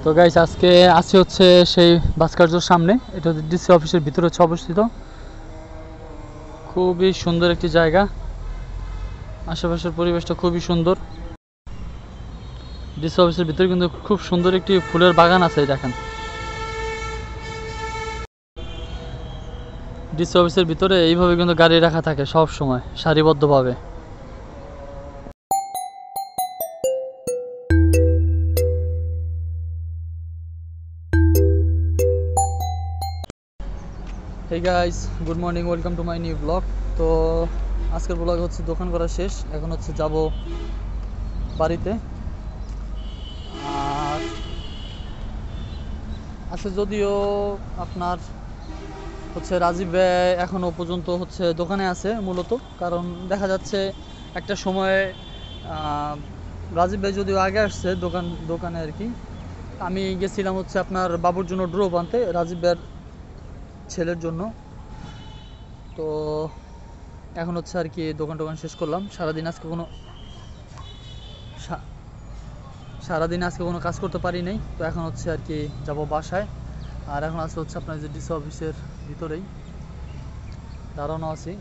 তো গাইস আজকে আসছে হচ্ছে সেই ভাস্কর্যের সামনে, এটা হচ্ছে ডিসি অফিসের ভিতরে হচ্ছে অবস্থিত। খুবই সুন্দর একটি জায়গা, আশেপাশের পরিবেশটা খুবই সুন্দর। ডিসি অফিসের ভিতরে কিন্তু খুব সুন্দর একটি ফুলের বাগান আছে, দেখেন। ডিসি অফিসের ভিতরে এইভাবে কিন্তু গাড়ি রাখা থাকে সব সময় সারিবদ্ধভাবে। Hey guys, good morning, welcome to my new blog. তো আজকের ব্লগ হচ্ছে দোকান করা শেষ, এখন হচ্ছে যাব বাড়িতে। আর আচ্ছা, যদিও আপনার হচ্ছে রাজীব ভাই এখনও পর্যন্ত হচ্ছে দোকানে আছে মূলত, কারণ দেখা যাচ্ছে একটা সময়ে রাজীব ভাই যদিও আগে আসছে দোকানে আর কি। আমি গেছিলাম হচ্ছে আপনার বাবুর জন্য ড্রপ আনতে, রাজীব ভাইয়ের ছেলের জন্য। তো এখন হচ্ছে আর কি দোকান শেষ করলাম। সারাদিন আজকে কোনো কাজ করতে পারি নাই, তো এখন হচ্ছে আর কি যাব বাসায়। আর এখন আছে হচ্ছে আপনার যে ডিসি অফিসের ভিতরেই দাঁড়ানো আছি।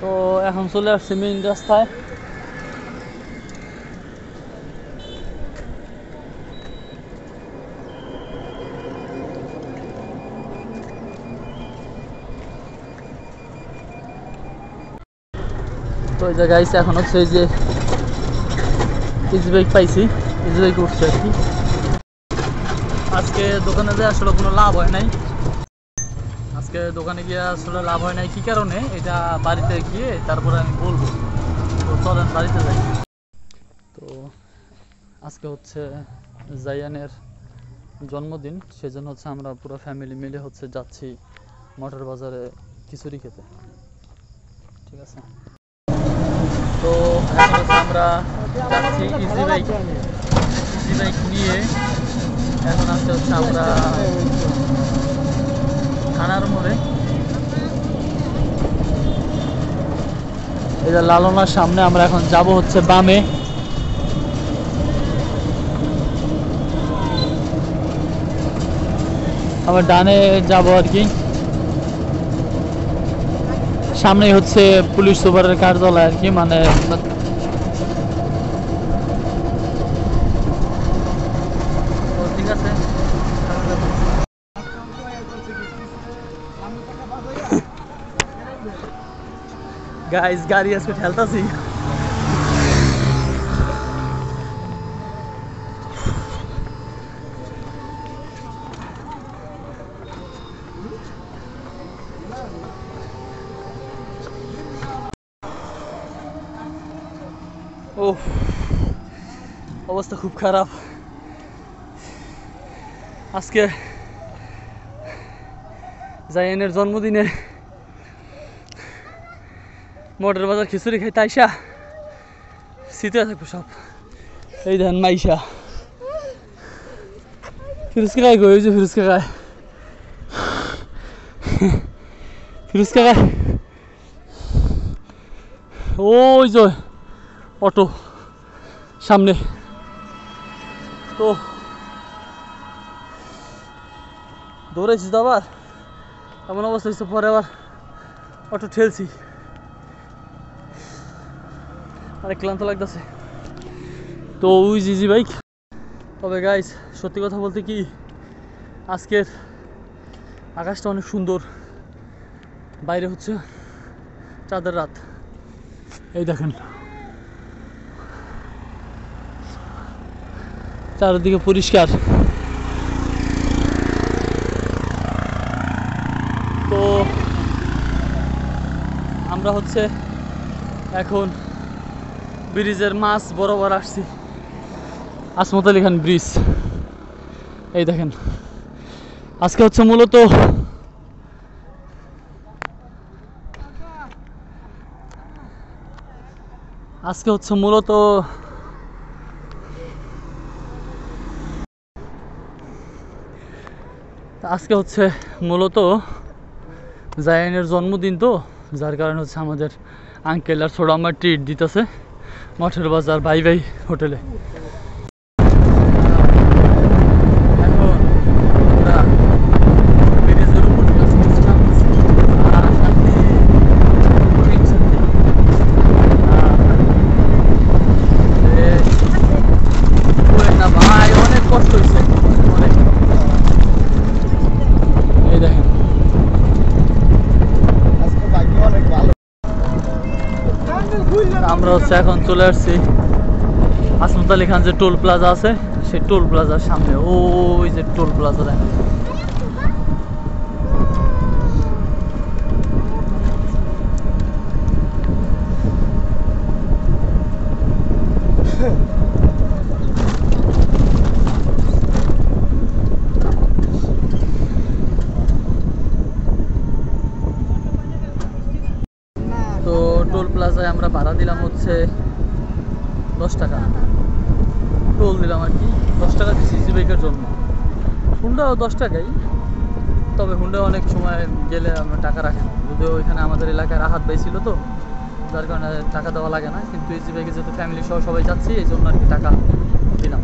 তো এখন চলে আসছি মেইন রাস্তায়। তো এই জায়গায় এখন হচ্ছে এই যে ইজি বাইক পাইছি, ইজি বাইক উঠছে আর কি। আজকে দোকানে যে আসলে কোনো লাভ হয় নাই, আজকে দোকানে গিয়ে আসলে লাভ হয় নাই। কি কারণে এটা বাড়িতে গিয়ে তারপরে আমি বলবো। তো চলেন বাড়িতে যাই। তো আজকে হচ্ছে জায়ানের জন্মদিন, সেজন্য হচ্ছে আমরা পুরো ফ্যামিলি মিলে হচ্ছে যাচ্ছি মটর বাজারে খিচুড়ি খেতে। ঠিক আছে, তো এখন হচ্ছে আমরা যাচ্ছি ইজি বাইক নিয়ে। এখন আসতে হচ্ছে আমরা থানার মোড়ে, এই যে লালনার সামনে। আমরা এখন যাব হচ্ছে বামে। আবার ডানে যাব আর কি। সামনেই হচ্ছে পুলিশ সুপারের কার্যালয় আর কি, মানে ঠিক আছে। গাইস গাড়ি আজকে ঠেলতাছি। ও, অবস্থা খুব খারাপ। আজকে জায়ানের জন্মদিনে মটর বাজার খিচুড়ি খাইতে আইসা শীতে থাকবো সব। এই দেন মাইশা ফিরোজ কাকাই গো, ওই যে ফিরোজ কাকাই, ফিরোজ কাকাই ওই যে অটো সামনে। তো দৌড়াইছি তো আবার, এমন অবস্থা হচ্ছে, পরে আবার অটো ঠেলছি, অনেক ক্লান্ত লাগতেছে। তো ওই জিজি বাইক। তবে গাইস সত্যি কথা বলতে কি, আজকের আকাশটা অনেক সুন্দর, বাইরে হচ্ছে চাঁদের রাত। এই দেখেন চারিদিকে পরিষ্কার। তো আমরা হচ্ছে এখন ব্রিজের মাছ বরাবর আসছি, আসমত আলী খান ব্রিজ। এই দেখেন আজকে হচ্ছে মূলত আজকে হচ্ছে মূলত আজকে হচ্ছে মূলত জায়ানের জন্মদিন তো, যার কারণে হচ্ছে আমাদের আঙ্কেল আর ছোট আমার ট্রিট দিতেছে মঠের বাজার ভাই ভাই হোটেলে। আমরা হচ্ছে এখন চলে আসছি আসমত আলী খান যে টোল প্লাজা আছে সেই টোল প্লাজার সামনে। ওই যে টোল প্লাজা দেখেন। তো টোল প্লাজায় আমরা ভাড়া দিলাম হচ্ছে 10 টাকা টোল দিলাম আর কি। 10 টাকা দিচ্ছি ইজি বাইকের জন্য। হুন্ডাও 10 টাকাই, তবে হুন্ডা অনেক সময় গেলে আমরা টাকা রাখি, যদিও ওইখানে আমাদের এলাকায় রাহাত ভাই ছিল তো, যার কারণে টাকা দেওয়া লাগে না। কিন্তু ইজি বাইকে যেহেতু ফ্যামিলি সহ সবাই যাচ্ছি এই জন্য আর কি টাকা দিলাম।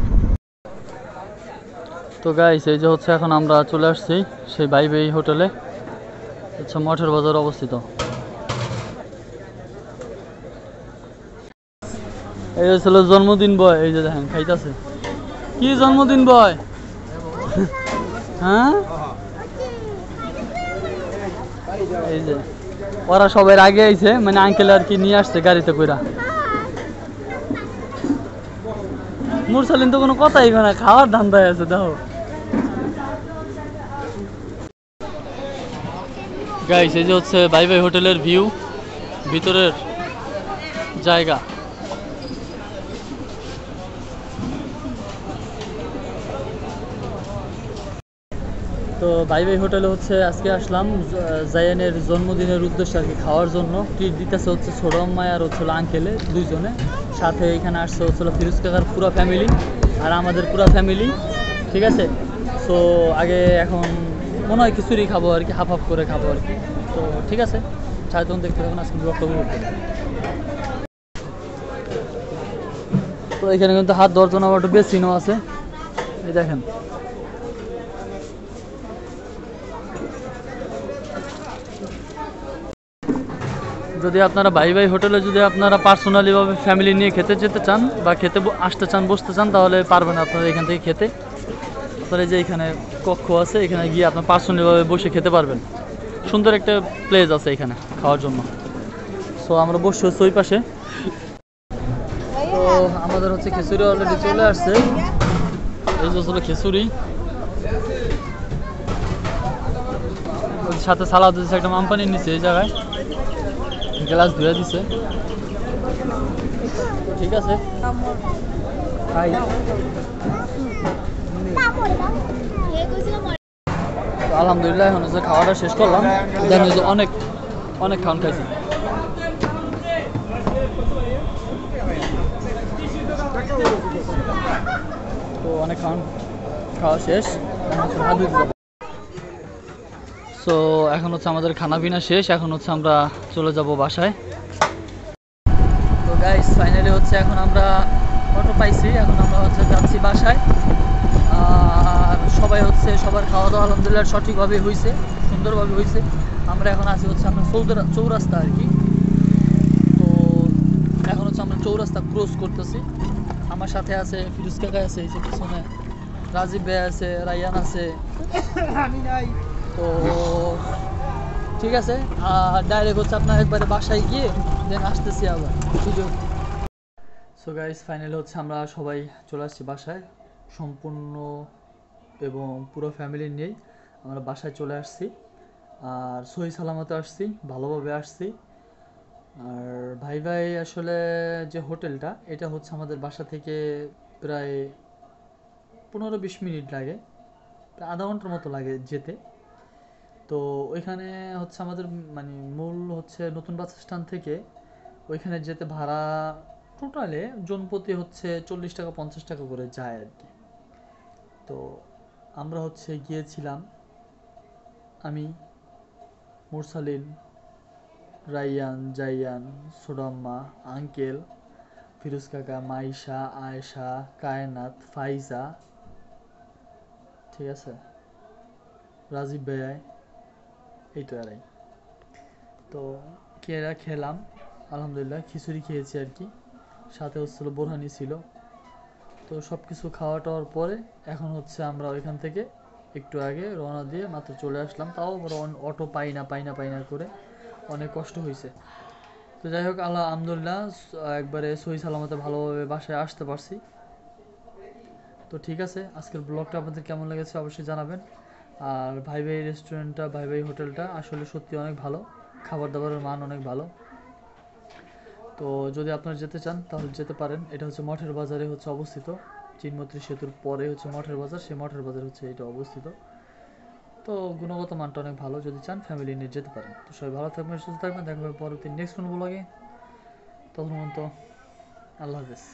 তো গাইস এই যে হচ্ছে এখন আমরা চলে আসছি সেই ভাই ভাই হোটেলে, হচ্ছে মঠের বাজার অবস্থিত। এই ছিল জন্মদিন বয়, এই যে দেখেন খাইতেছে। কি জন্মদিন বয়? হ্যাঁ এই যে ওরা সবাই আগে আইছে, মানে আঙ্কেল আর কি নিয়ে আসছে গাড়িতে কইরা। মুরসালিন তো কোনো কথাই না, খাওয়ার ধান্দায় আছে দেখো। গাইস এই যে হচ্ছে ভাই ভাই হোটেলের ভিউ, ভিতরের জায়গা। তো ভাই ভাই হোটেলে হচ্ছে আজকে আসলাম জায়ানের জন্মদিনের উদ্দেশ্যে আর কি খাওয়ার জন্য। ট্রিট দিতেছে হচ্ছে ছোট আম্মাই আর হচ্ছিল আঙ্কেলে দুইজনে, সাথে এখানে আসছে হচ্ছিল ফিরোজ কাকার পুরো ফ্যামিলি আর আমাদের পুরো ফ্যামিলি, ঠিক আছে। সো আগে এখন মনে হয় খিচুড়ি খাবো আর কি, হাফ হাফ করে খাবো আর কি। তো ঠিক আছে, সাড়ে তখন দেখতে থাকুন আজকে বক্তব্য করতে। তো এখানে কিন্তু হাত ধরার জন্য আবার একটু বেসিনও আছে, এই দেখেন। যদি আপনারা ভাই ভাই হোটেলে যদি আপনারা পার্সোনালিভাবে ফ্যামিলি নিয়ে খেতে যেতে চান বা খেতে আসতে চান বসতে চান তাহলে পারবেন আপনারা এখান থেকে খেতে। আপনারা যে এখানে কক্ষ আছে এখানে গিয়ে আপনার পার্সোনালিভাবে বসে খেতে পারবেন। সুন্দর একটা প্লেস আছে এখানে খাওয়ার জন্য। সো আমরা বসে হচ্ছে ওই পাশে। তো আমাদের হচ্ছে খিচুড়ি অলরেডি চলে আসছে, এই যে হলো খিচুড়ি, সাথে সালাদ দিচ্ছে, একটা মামপানি নিচ্ছে এই জায়গায়, গ্লাস ধুয়ে দিছে। ঠিক আছে খাই। আলহামদুলিল্লাহ এখন হচ্ছে খাওয়াটা শেষ করলাম। দেখেন যে অনেক অনেক খাওয়ান খাইছি। তো অনেক খাওয়া শেষ, সো এখন হচ্ছে আমাদের খানা পিনা শেষ, এখন হচ্ছে আমরা চলে যাব বাসায়। তো গাইস ফাইনালি হচ্ছে এখন আমরা অটো পাইছি, এখন আমরা হচ্ছে যাচ্ছি বাসায়। আর সবাই হচ্ছে সবার খাওয়া দাওয়া আলহামদুলিল্লাহ সঠিকভাবে হয়েছে, সুন্দরভাবে হয়েছে। আমরা এখন আছি হচ্ছে আমরা চৌরাস্তা আর কি। তো এখন হচ্ছে আমরা চৌরাস্তা ক্রস করতেছি। আমার সাথে আছে ফিরোজ কাকা আছে, এই যে পিছনে রাজীব ভাই আছে, রায়ান আছে। তো ঠিক আছে, আর ডাইরেক্ট হচ্ছে আপনার একবারে বাসায় গিয়ে দেন আসতেছি আবার ভিডিও। সো গাইস ফাইনালি হচ্ছে আমরা সবাই চলে আসছি বাসায়, সম্পূর্ণ এবং পুরো ফ্যামিলি নিয়েই আমরা বাসায় চলে আসছি। আর সহি সালামতে আসছি, ভালোভাবে আসছি। আর ভাই ভাই আসলে যে হোটেলটা এটা হচ্ছে আমাদের বাসা থেকে প্রায় 15-20 মিনিট লাগে, প্রায় আধা ঘন্টার মতো লাগে যেতে। তো ওইখানে হচ্ছে আমাদের মানে মূল হচ্ছে নতুন বাস স্ট্যান্ড থেকে ওইখানে যেতে ভাড়া টোটালে জনপ্রতি হচ্ছে 40 টাকা 50 টাকা করে যায় আর কি। তো আমরা হচ্ছে গিয়েছিলাম, আমি মুরসালিন, রাইয়ান, জাইয়ান, সোডাম্মা, আঙ্কেল, ফিরোজ কাকা, মাইশা, আয়েশা, কায়নাত, ফাইজা, ঠিক আছে, রাজীব ভাইয়াই, এই তো এরাই। তো কেরা খেলাম আলহামদুলিল্লাহ, খিচুড়ি খেয়েছি আর কি, সাথে হচ্ছিল বোরহানি ছিল। তো সব কিছু খাওয়া টাওয়ার পরে এখন হচ্ছে আমরা ওইখান থেকে একটু আগে রওনা দিয়ে মাত্র চলে আসলাম, তাও অটো পাই না করে অনেক কষ্ট হয়েছে। তো যাই হোক, আলহামদুলিল্লাহ একবারে সহি সালামতে ভালোভাবে বাসায় আসতে পারছি। তো ঠিক আছে, আজকের ব্লগটা আপনাদের কেমন লেগেছে অবশ্যই জানাবেন। আর ভাই ভাই রেস্টুরেন্টটা, ভাই ভাই হোটেলটা আসলে সত্যি অনেক ভালো, খাবার দাবারের মান অনেক ভালো। তো যদি আপনারা যেতে চান তাহলে যেতে পারেন। এটা হচ্ছে মঠের বাজারে হচ্ছে অবস্থিত, চিনমত্রী সেতুর পরে হচ্ছে মঠের বাজার, সেই মঠের বাজার হচ্ছে এটা অবস্থিত। তো গুণগত মানটা অনেক ভালো, যদি চান ফ্যামিলি নিয়ে যেতে পারেন। তো সবাই ভালো থাকবেন, সুস্থ থাকবেন, দেখা হবে পরবর্তী নেক্সট কোনো ব্লগে। তখন পর্যন্ত আল্লাহ হাফেজ।